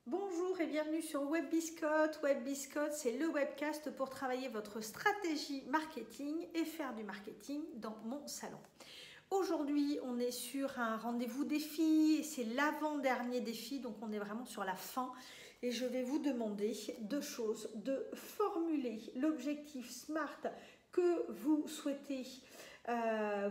Bonjour et bienvenue sur WebBiscotte. WebBiscotte, c'est le webcast pour travailler votre stratégie marketing et faire du marketing dans mon salon. Aujourd'hui, on est sur un rendez-vous défi et c'est l'avant-dernier défi, donc on est vraiment sur la fin. Et je vais vous demander deux choses, de formuler l'objectif SMART que vous souhaitez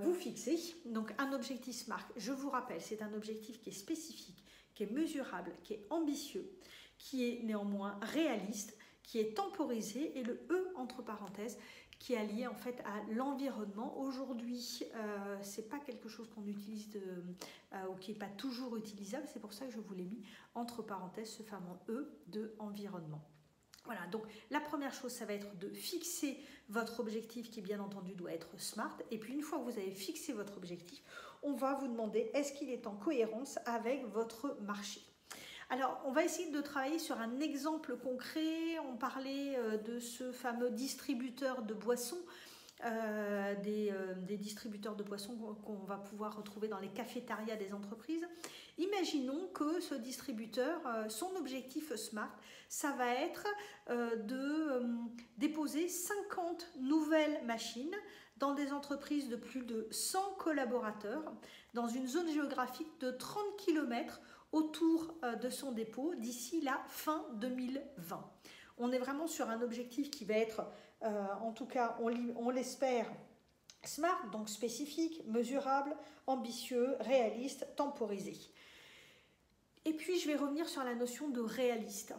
vous fixer. Donc un objectif SMART, je vous rappelle, c'est un objectif qui est spécifique, qui est mesurable, qui est ambitieux, qui est néanmoins réaliste, qui est temporisé, et le E entre parenthèses qui est lié en fait à l'environnement. Aujourd'hui, c'est pas quelque chose qu'on utilise ou qui n'est pas toujours utilisable, c'est pour ça que je vous l'ai mis entre parenthèses ce fameux E de environnement. Voilà, donc la première chose, ça va être de fixer votre objectif qui, bien entendu, doit être SMART. Et puis, une fois que vous avez fixé votre objectif, on va vous demander est-ce qu'il est en cohérence avec votre marché. Alors, on va essayer de travailler sur un exemple concret. On parlait de ce fameux distributeur de boissons. Des distributeurs de boissons qu'on va pouvoir retrouver dans les cafétérias des entreprises. Imaginons que ce distributeur, son objectif SMART, ça va être de déposer 50 nouvelles machines dans des entreprises de plus de 100 collaborateurs dans une zone géographique de 30 km autour de son dépôt d'ici la fin 2020. On est vraiment sur un objectif qui va être, en tout cas, on l'espère, SMART, donc spécifique, mesurable, ambitieux, réaliste, temporisé. Et puis, je vais revenir sur la notion de réaliste.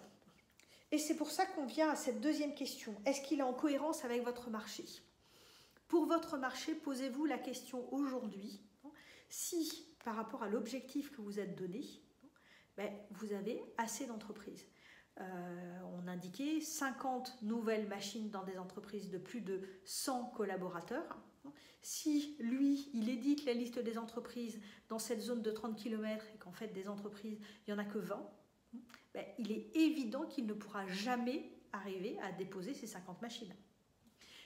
Et c'est pour ça qu'on vient à cette deuxième question. Est-ce qu'il est en cohérence avec votre marché? Pour votre marché, posez-vous la question aujourd'hui, si, par rapport à l'objectif que vous êtes donné, vous avez assez d'entreprises. On indiquait 50 nouvelles machines dans des entreprises de plus de 100 collaborateurs. Si lui, il édite la liste des entreprises dans cette zone de 30 km et qu'en fait des entreprises, il n'y en a que 20, il est évident qu'il ne pourra jamais arriver à déposer ces 50 machines.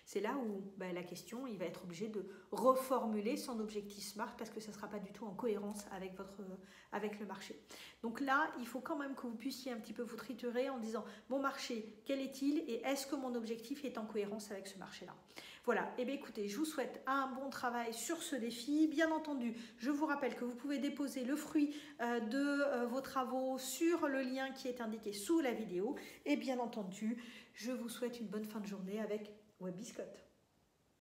C'est là où la question, il va être obligé de reformuler son objectif SMART parce que ça ne sera pas du tout en cohérence avec le marché. Donc là, il faut quand même que vous puissiez un petit peu vous triturer en disant « Mon marché, quel est-il et est-ce que mon objectif est en cohérence avec ce marché-là » Voilà, et bien écoutez, je vous souhaite un bon travail sur ce défi. Bien entendu, je vous rappelle que vous pouvez déposer le fruit de vos travaux sur le lien qui est indiqué sous la vidéo. Et bien entendu, je vous souhaite une bonne fin de journée avec WebBiscotte.